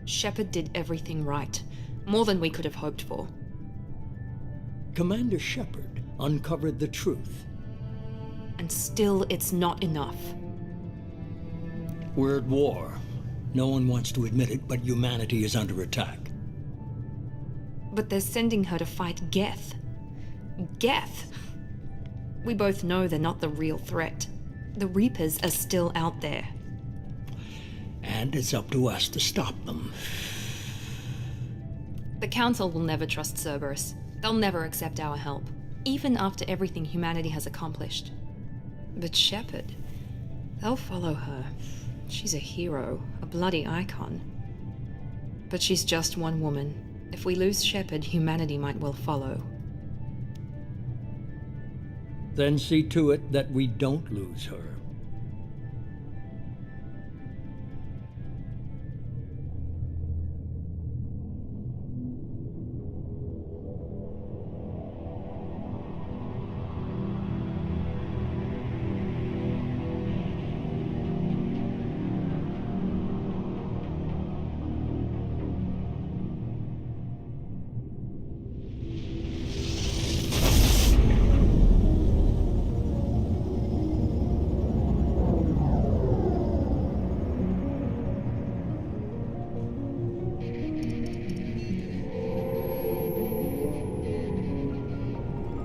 Shepard did everything right. More than we could have hoped for. Commander Shepard uncovered the truth. And still, it's not enough. We're at war. No one wants to admit it, but humanity is under attack. But they're sending her to fight Geth. Geth! We both know they're not the real threat. The Reapers are still out there. And it's up to us to stop them. The Council will never trust Cerberus. They'll never accept our help, even after everything humanity has accomplished. But Shepard, they'll follow her. She's a hero, a bloody icon. But she's just one woman. If we lose Shepard, humanity might well follow. Then see to it that we don't lose her.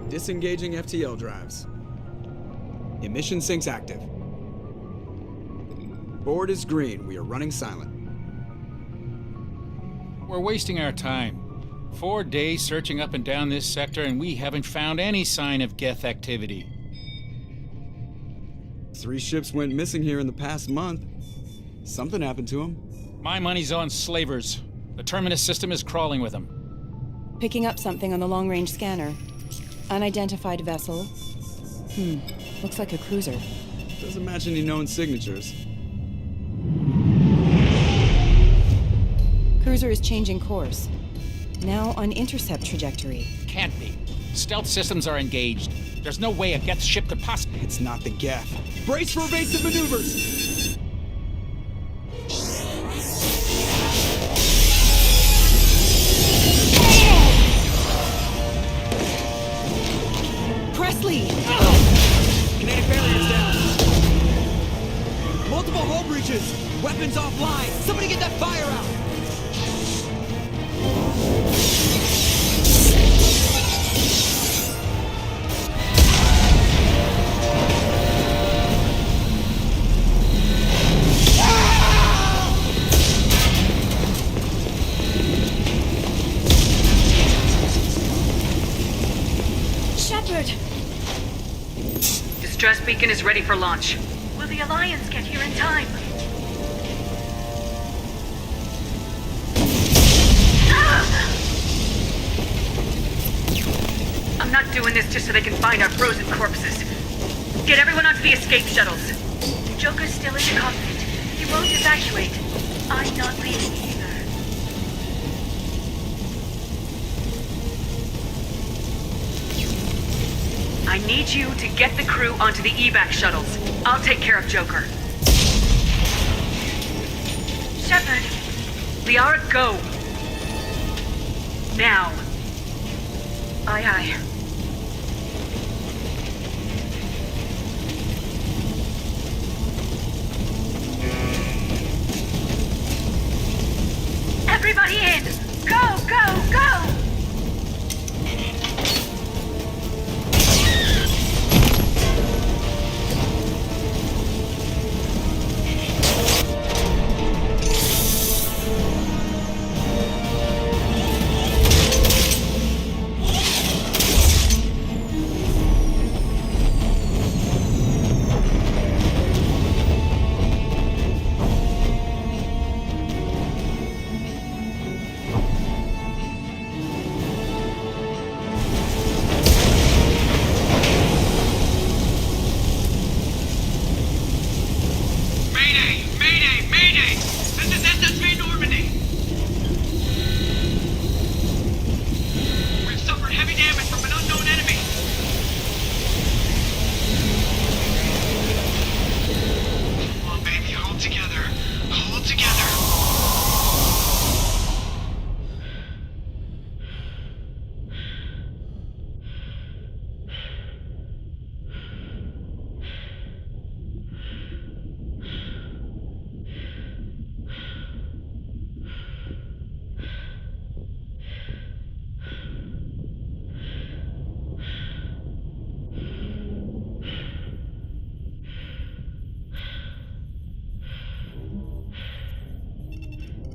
Disengaging FTL drives. Emission sinks active. Board is green. We are running silent. We're wasting our time. 4 days searching up and down this sector, and we haven't found any sign of Geth activity. 3 ships went missing here in the past month. Something happened to them. My money's on slavers. The Terminus system is crawling with them. Picking up something on the long-range scanner. Unidentified vessel. Looks like a cruiser. Doesn't match any known signatures. Cruiser is changing course. Now on intercept trajectory. Can't be. Stealth systems are engaged. There's no way a Geth ship could possibly... It's not the Geth. Brace for evasive maneuvers! Presley! Kinetic barriers down. Multiple hull breaches. Weapons offline. Somebody get that fire out. Shepard! Distress beacon is ready for launch. Will the Alliance get here in time? I'm not doing this just so they can find our frozen corpses. Get everyone onto the escape shuttles. Joker's still in the cockpit. He won't evacuate. I'm not leaving either. I need you to get the crew onto the evac shuttles. I'll take care of Joker. Shepard. Liara, go. Now. Aye, aye. Everybody in! Go, go, go!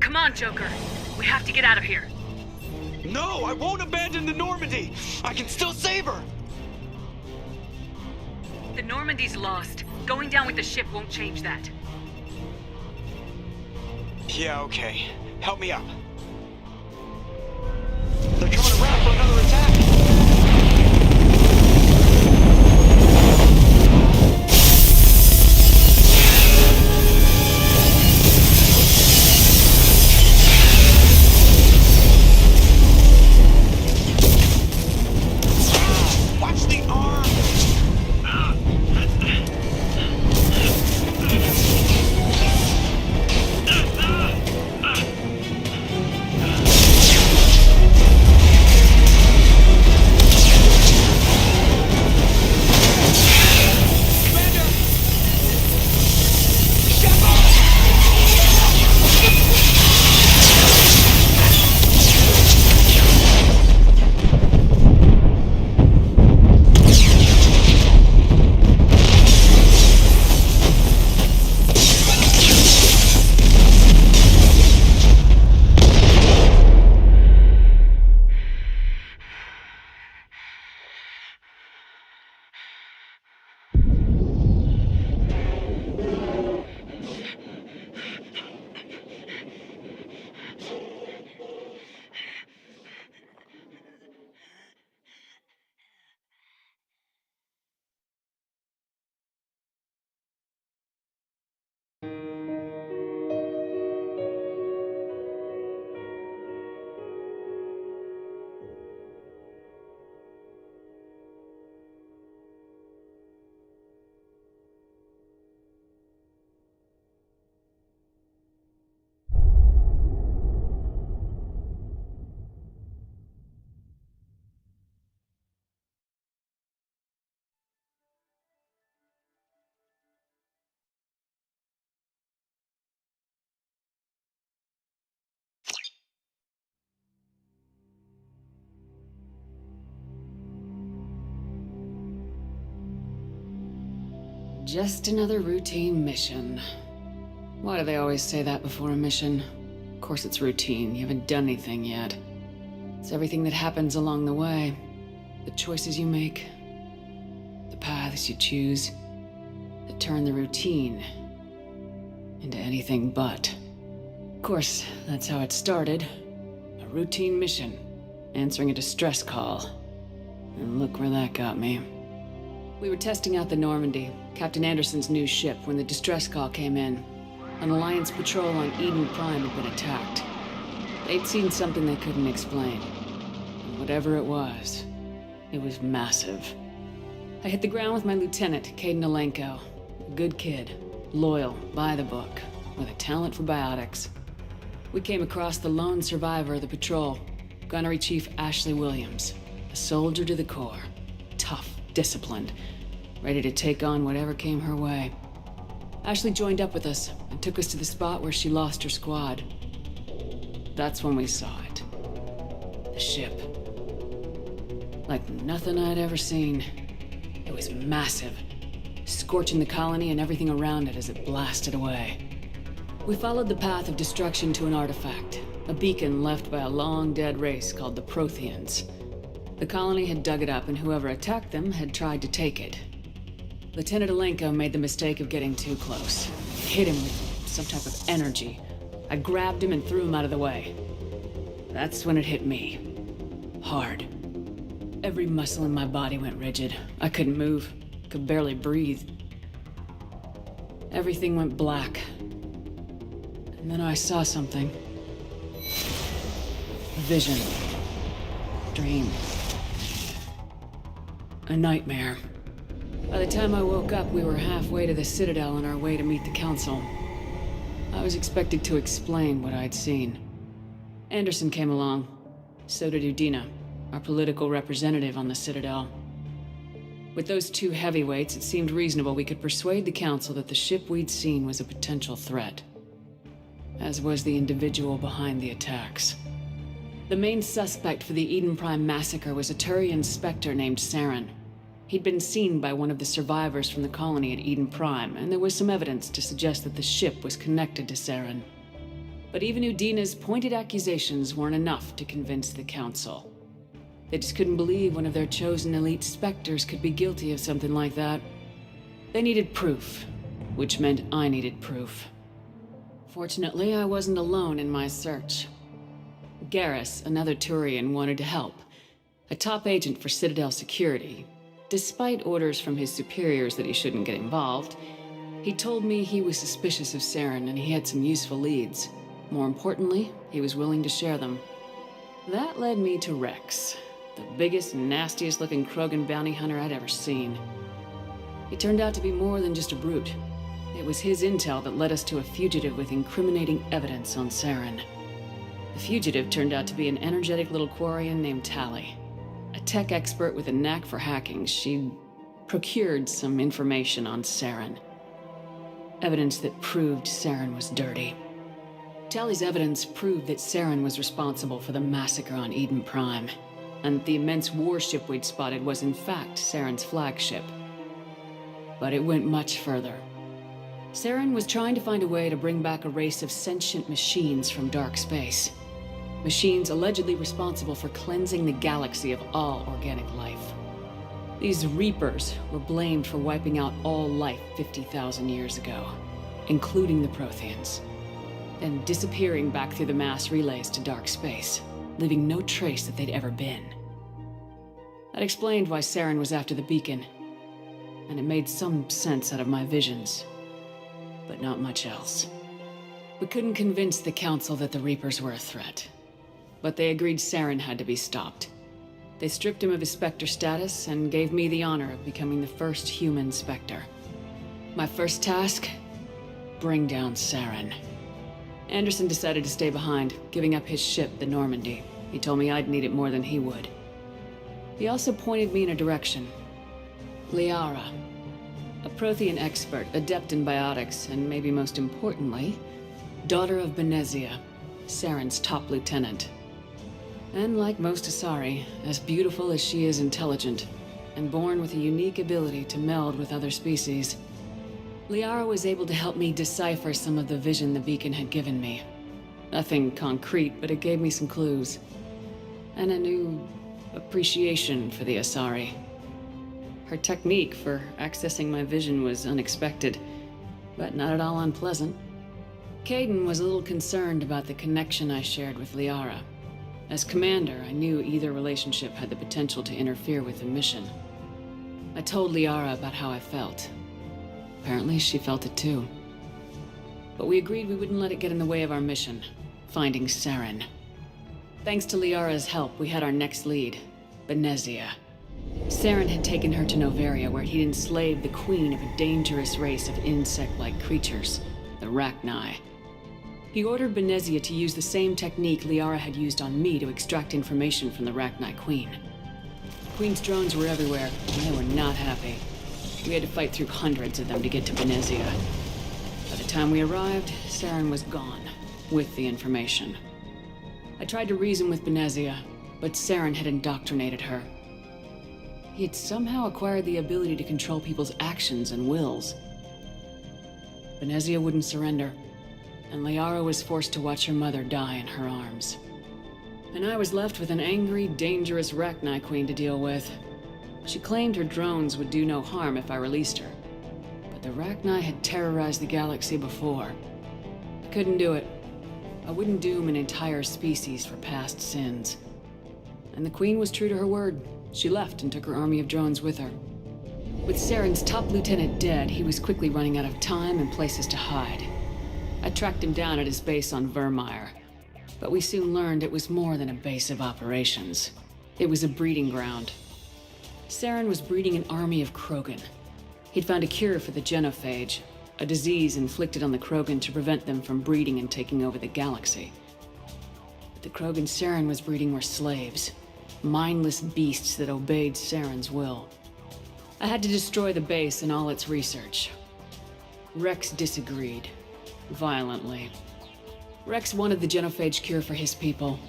Come on, Joker. We have to get out of here. No, I won't abandon the Normandy. I can still save her. The Normandy's lost. Going down with the ship won't change that. Yeah, okay. Help me up. They're coming around for another attack. Just another routine mission. Why do they always say that before a mission? Of course it's routine. You haven't done anything yet. It's everything that happens along the way. The choices you make. The paths you choose. That turn the routine into anything but. Of course, that's how it started. A routine mission. Answering a distress call. And look where that got me. We were testing out the Normandy, Captain Anderson's new ship, when the distress call came in. An Alliance patrol on Eden Prime had been attacked. They'd seen something they couldn't explain. And whatever it was massive. I hit the ground with my lieutenant, Caden Alenko. A good kid, loyal, by the book, with a talent for biotics. We came across the lone survivor of the patrol, Gunnery Chief Ashley Williams. A soldier to the core. Tough, disciplined, ready to take on whatever came her way. Ashley joined up with us and took us to the spot where she lost her squad. That's when we saw it. The ship. Like nothing I'd ever seen. It was massive, scorching the colony and everything around it as it blasted away. We followed the path of destruction to an artifact, a beacon left by a long-dead race called the Protheans. The colony had dug it up, and whoever attacked them had tried to take it. Lieutenant Alenko made the mistake of getting too close. Hit him with some type of energy. I grabbed him and threw him out of the way. That's when it hit me. Hard. Every muscle in my body went rigid. I couldn't move. Could barely breathe. Everything went black. And then I saw something. A vision. Dream. A nightmare. By the time I woke up, we were halfway to the Citadel on our way to meet the Council. I was expected to explain what I'd seen. Anderson came along. So did Udina, our political representative on the Citadel. With those two heavyweights, it seemed reasonable we could persuade the Council that the ship we'd seen was a potential threat. As was the individual behind the attacks. The main suspect for the Eden Prime massacre was a Turian Spectre named Saren. He'd been seen by one of the survivors from the colony at Eden Prime, and there was some evidence to suggest that the ship was connected to Saren. But even Udina's pointed accusations weren't enough to convince the Council. They just couldn't believe one of their chosen elite Spectres could be guilty of something like that. They needed proof, which meant I needed proof. Fortunately, I wasn't alone in my search. Garrus, another Turian, wanted to help. A top agent for Citadel security. Despite orders from his superiors that he shouldn't get involved, he told me he was suspicious of Saren and he had some useful leads. More importantly, he was willing to share them. That led me to Rex, the biggest, nastiest looking Krogan bounty hunter I'd ever seen. He turned out to be more than just a brute. It was his intel that led us to a fugitive with incriminating evidence on Saren. The fugitive turned out to be an energetic little Quarian named Tali. A tech expert with a knack for hacking, she'd procured some information on Saren. Evidence that proved Saren was dirty. Tali's evidence proved that Saren was responsible for the massacre on Eden Prime, and the immense warship we'd spotted was in fact Saren's flagship. But it went much further. Saren was trying to find a way to bring back a race of sentient machines from dark space. Machines allegedly responsible for cleansing the galaxy of all organic life. These Reapers were blamed for wiping out all life 50,000 years ago, including the Protheans, then disappearing back through the mass relays to dark space, leaving no trace that they'd ever been. That explained why Saren was after the beacon, and it made some sense out of my visions, but not much else. We couldn't convince the Council that the Reapers were a threat. But they agreed Saren had to be stopped. They stripped him of his Spectre status and gave me the honor of becoming the first human Spectre. My first task? Bring down Saren. Anderson decided to stay behind, giving up his ship, the Normandy. He told me I'd need it more than he would. He also pointed me in a direction. Liara. A Prothean expert, adept in biotics, and maybe most importantly, daughter of Benezia, Saren's top lieutenant. And like most Asari, as beautiful as she is intelligent, and born with a unique ability to meld with other species. Liara was able to help me decipher some of the vision the beacon had given me. Nothing concrete, but it gave me some clues. And a new appreciation for the Asari. Her technique for accessing my vision was unexpected, but not at all unpleasant. Kaidan was a little concerned about the connection I shared with Liara. As commander, I knew either relationship had the potential to interfere with the mission. I told Liara about how I felt. Apparently, she felt it too. But we agreed we wouldn't let it get in the way of our mission, finding Saren. Thanks to Liara's help, we had our next lead, Benezia. Saren had taken her to Noveria, where he'd enslaved the queen of a dangerous race of insect-like creatures, the Rachni. He ordered Benezia to use the same technique Liara had used on me to extract information from the Rachni queen. The queen's drones were everywhere, and they were not happy. We had to fight through hundreds of them to get to Benezia. By the time we arrived, Saren was gone, with the information. I tried to reason with Benezia, but Saren had indoctrinated her. He had somehow acquired the ability to control people's actions and wills. Benezia wouldn't surrender, and Liara was forced to watch her mother die in her arms. And I was left with an angry, dangerous Rachni queen to deal with. She claimed her drones would do no harm if I released her. But the Rachni had terrorized the galaxy before. I couldn't do it. I wouldn't doom an entire species for past sins. And the Queen was true to her word. She left and took her army of drones with her. With Saren's top lieutenant dead, he was quickly running out of time and places to hide. I tracked him down at his base on Vermeer. But we soon learned it was more than a base of operations. It was a breeding ground. Saren was breeding an army of Krogan. He'd found a cure for the genophage, a disease inflicted on the Krogan to prevent them from breeding and taking over the galaxy. But the Krogan Saren was breeding were slaves, mindless beasts that obeyed Saren's will. I had to destroy the base and all its research. Rex disagreed, violently. Rex wanted the genophage cure for his people.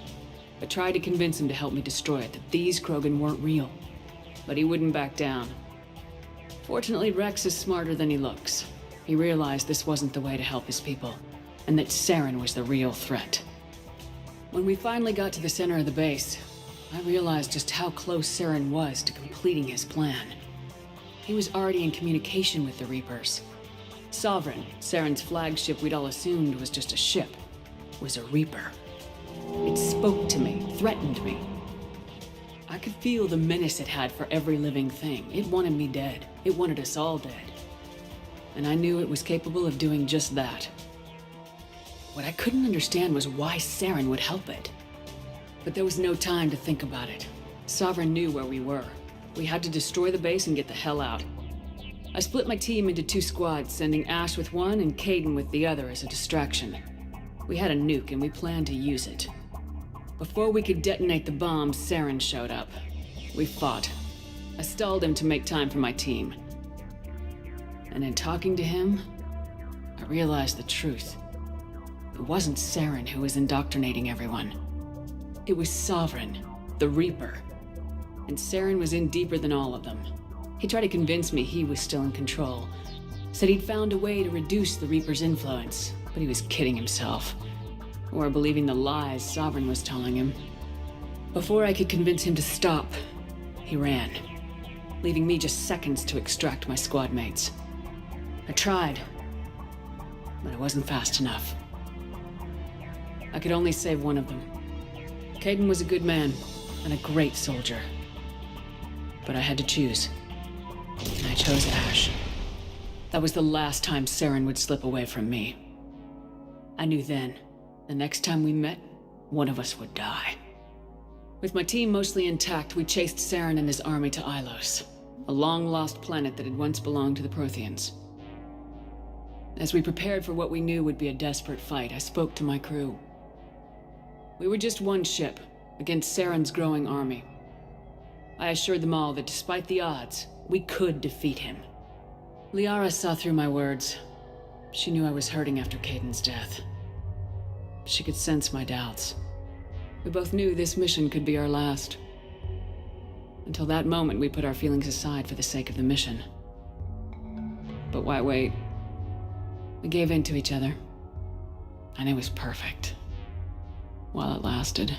I tried to convince him to help me destroy it, that these Krogan weren't real. But he wouldn't back down. Fortunately, Rex is smarter than he looks. He realized this wasn't the way to help his people, and that Saren was the real threat. When we finally got to the center of the base, I realized just how close Saren was to completing his plan. He was already in communication with the Reapers. Sovereign, Saren's flagship we'd all assumed was just a ship, was a Reaper. It spoke to me, threatened me. I could feel the menace it had for every living thing. It wanted me dead. It wanted us all dead. And I knew it was capable of doing just that. What I couldn't understand was why Saren would help it. But there was no time to think about it. Sovereign knew where we were. We had to destroy the base and get the hell out. I split my team into 2 squads, sending Ash with one and Kaidan with the other as a distraction. We had a nuke and we planned to use it. Before we could detonate the bomb, Saren showed up. We fought. I stalled him to make time for my team. And in talking to him, I realized the truth. It wasn't Saren who was indoctrinating everyone. It was Sovereign, the Reaper. And Saren was in deeper than all of them. He tried to convince me he was still in control. Said he'd found a way to reduce the Reaper's influence, but he was kidding himself. Or believing the lies Sovereign was telling him. Before I could convince him to stop, he ran, leaving me just seconds to extract my squad mates. I tried, but I wasn't fast enough. I could only save one of them. Kaidan was a good man and a great soldier. But I had to choose. And I chose Ash. That was the last time Saren would slip away from me. I knew then, the next time we met, one of us would die. With my team mostly intact, we chased Saren and his army to Ilos, a long-lost planet that had once belonged to the Protheans. As we prepared for what we knew would be a desperate fight, I spoke to my crew. We were just one ship, against Saren's growing army. I assured them all that despite the odds, we could defeat him. Liara saw through my words. She knew I was hurting after Kaidan's death. She could sense my doubts. We both knew this mission could be our last. Until that moment, we put our feelings aside for the sake of the mission. But why wait? We gave in to each other. And it was perfect. While it lasted.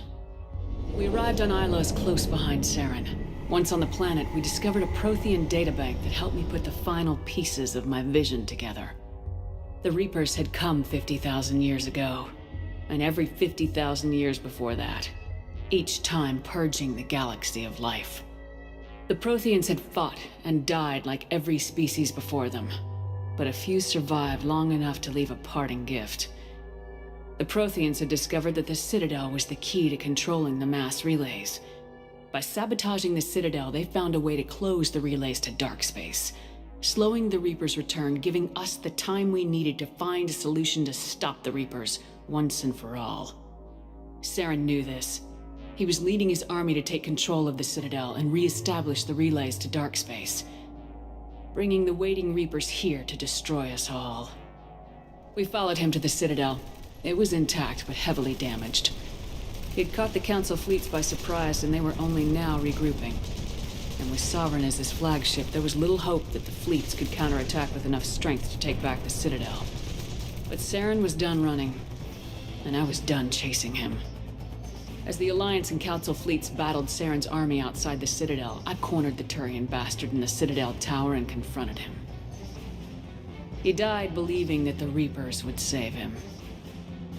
We arrived on Ilos close behind Saren. Once on the planet, we discovered a Prothean databank that helped me put the final pieces of my vision together. The Reapers had come 50,000 years ago, and every 50,000 years before that, each time purging the galaxy of life. The Protheans had fought and died like every species before them, but a few survived long enough to leave a parting gift. The Protheans had discovered that the Citadel was the key to controlling the mass relays. By sabotaging the Citadel, they found a way to close the relays to dark space, slowing the Reapers' return, giving us the time we needed to find a solution to stop the Reapers once and for all. Saren knew this. He was leading his army to take control of the Citadel and re-establish the relays to dark space, bringing the waiting Reapers here to destroy us all. We followed him to the Citadel. It was intact, but heavily damaged. He'd caught the Council fleets by surprise, and they were only now regrouping. And with Sovereign as his flagship, there was little hope that the fleets could counterattack with enough strength to take back the Citadel. But Saren was done running, and I was done chasing him. As the Alliance and Council fleets battled Saren's army outside the Citadel, I cornered the Turian bastard in the Citadel tower and confronted him. He died believing that the Reapers would save him.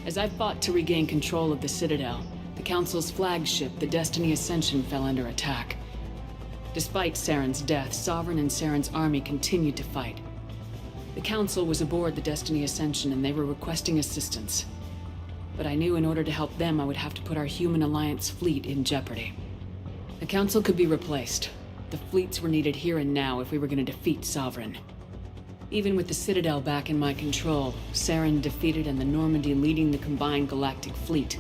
As I fought to regain control of the Citadel, the Council's flagship, the Destiny Ascension, fell under attack. Despite Saren's death, Sovereign and Saren's army continued to fight. The Council was aboard the Destiny Ascension and they were requesting assistance. But I knew in order to help them, I would have to put our Human Alliance fleet in jeopardy. The Council could be replaced. The fleets were needed here and now if we were going to defeat Sovereign. Even with the Citadel back in my control, Saren defeated and the Normandy leading the combined galactic fleet.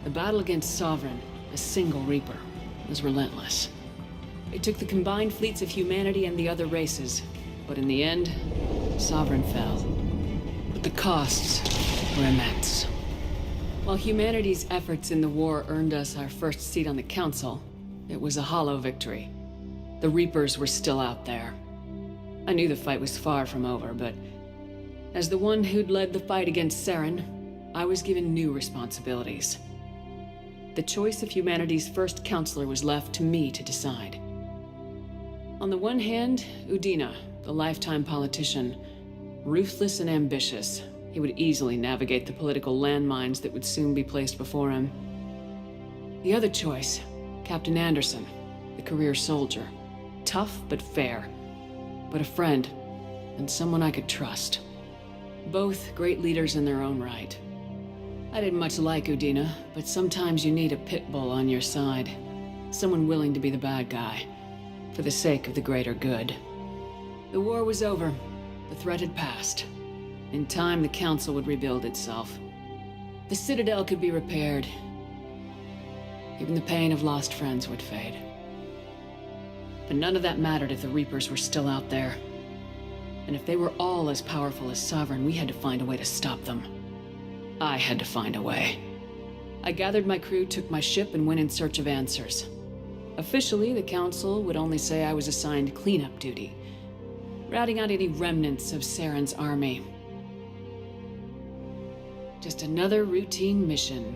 The battle against Sovereign, a single Reaper, was relentless. It took the combined fleets of humanity and the other races, but in the end, Sovereign fell. But the costs were immense. While humanity's efforts in the war earned us our first seat on the Council, it was a hollow victory. The Reapers were still out there. I knew the fight was far from over, but as the one who'd led the fight against Saren, I was given new responsibilities. The choice of humanity's first counselor was left to me to decide. On the one hand, Udina, the lifetime politician, ruthless and ambitious. He would easily navigate the political landmines that would soon be placed before him. The other choice, Captain Anderson, the career soldier. Tough but fair. But a friend, and someone I could trust. Both great leaders in their own right. I didn't much like Udina, but sometimes you need a pit bull on your side. Someone willing to be the bad guy, for the sake of the greater good. The war was over. The threat had passed. In time, the Council would rebuild itself. The Citadel could be repaired. Even the pain of lost friends would fade. But none of that mattered if the Reapers were still out there. And if they were all as powerful as Sovereign, we had to find a way to stop them. I had to find a way. I gathered my crew, took my ship, and went in search of answers. Officially, the Council would only say I was assigned cleanup duty, routing out any remnants of Saren's army. Just another routine mission.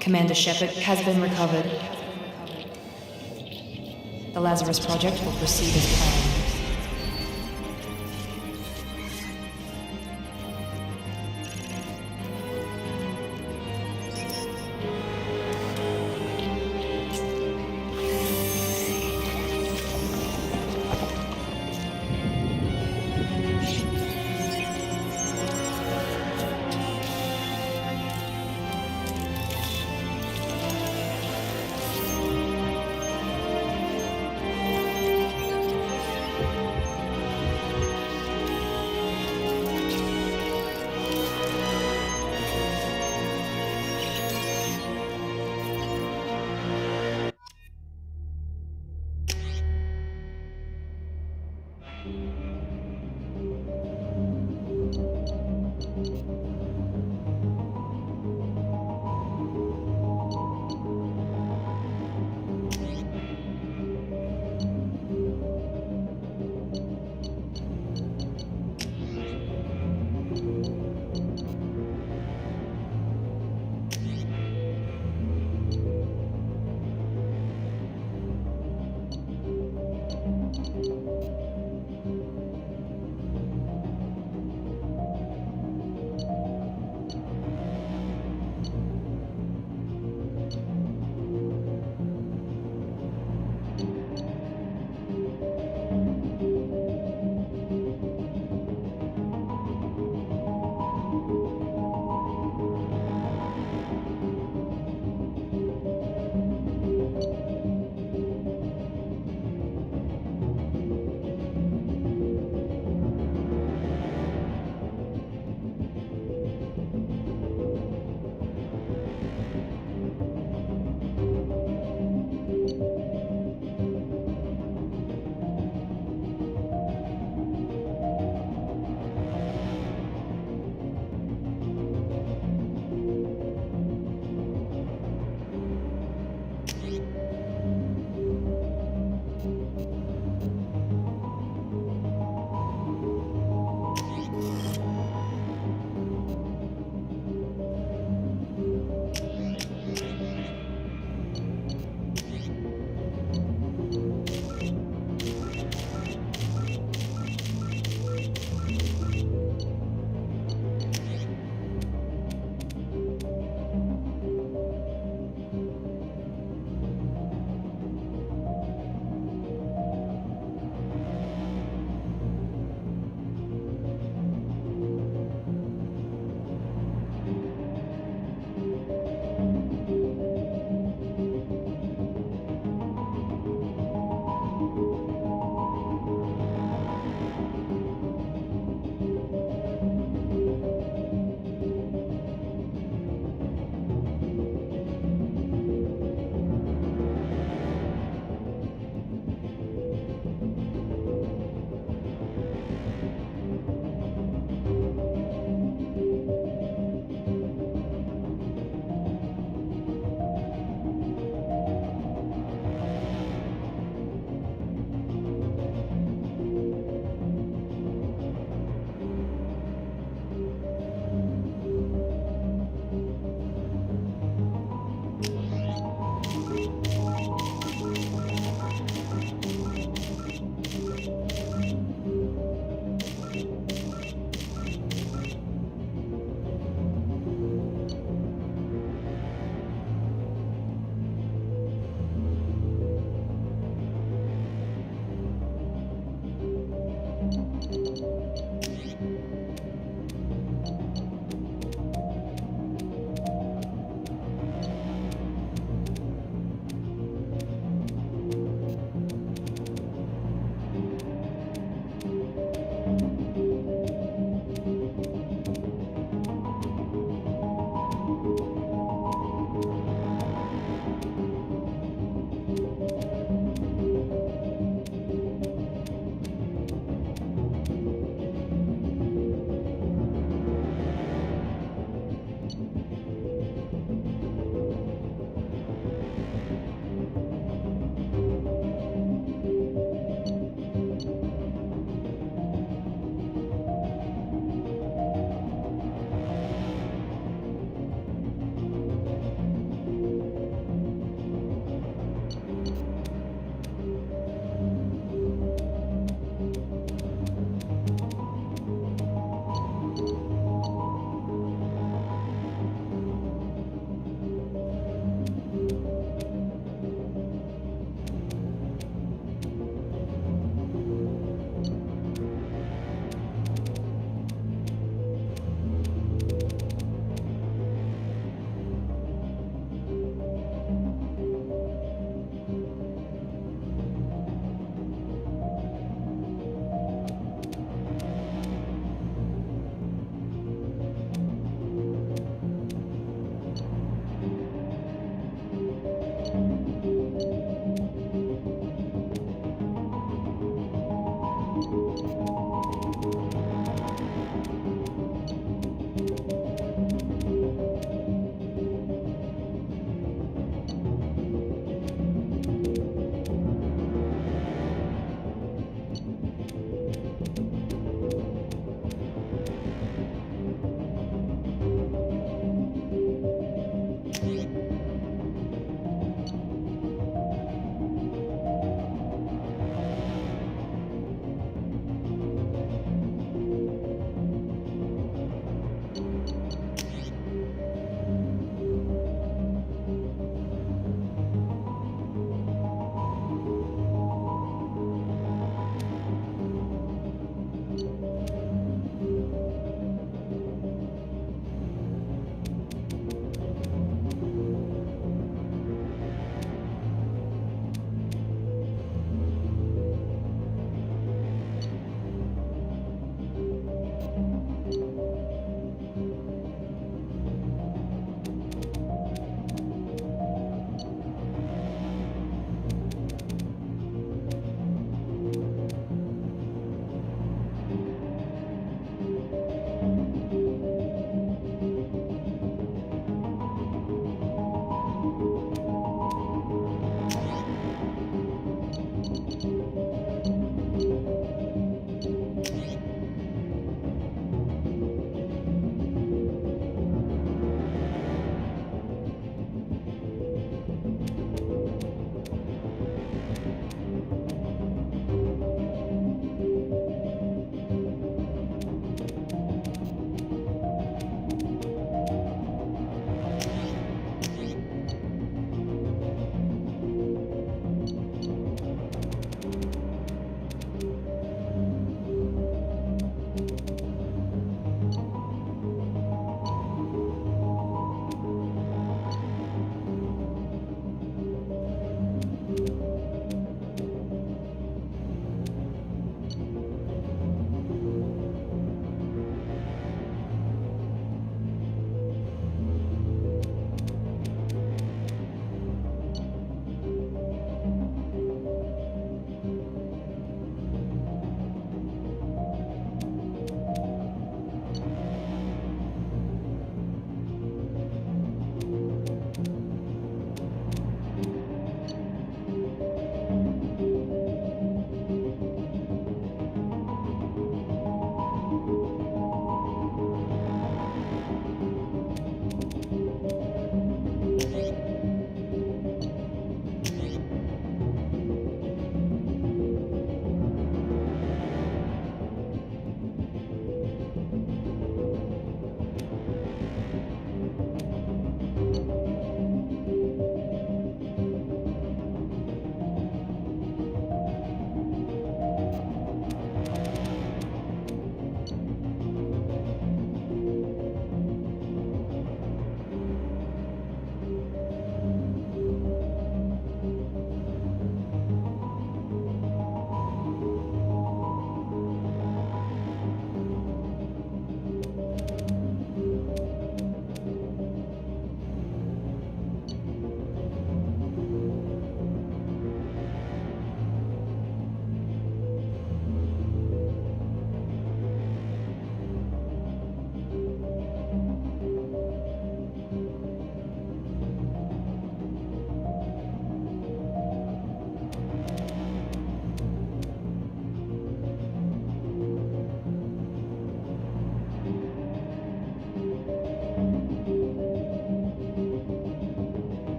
Commander Shepard has been recovered. The Lazarus Project will proceed as planned.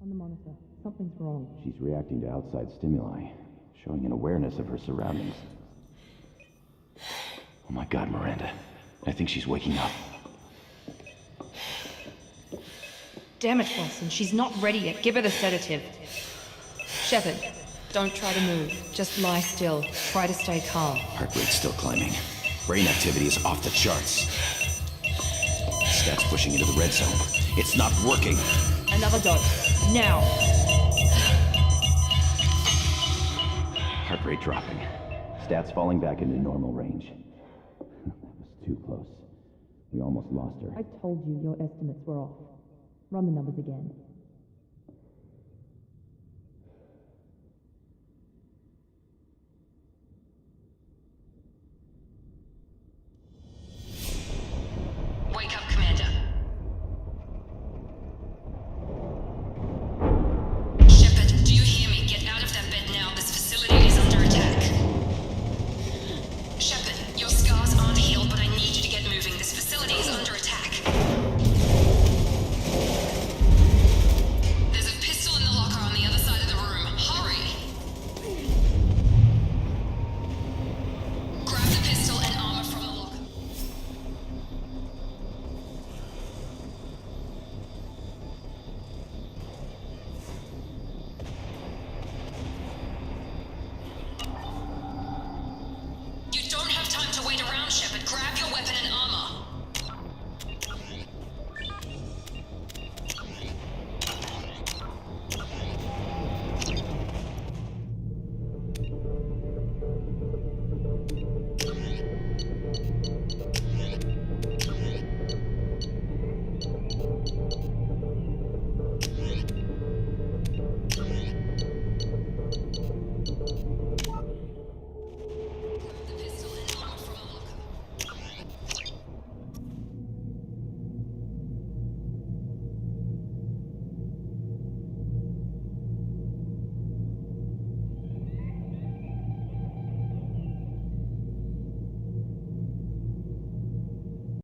On the monitor. Something's wrong. She's reacting to outside stimuli, showing an awareness of her surroundings. Oh my god, Miranda. I think she's waking up. Damn it, Wilson. She's not ready yet. Give her the sedative. Shepard, don't try to move. Just lie still. Try to stay calm. Heart rate's still climbing. Brain activity is off the charts. Stats pushing into the red zone. It's not working. Another dose. Now. Heart rate dropping. Stats falling back into normal range. That was too close. We almost lost her. I told you your estimates were off. Run the numbers again.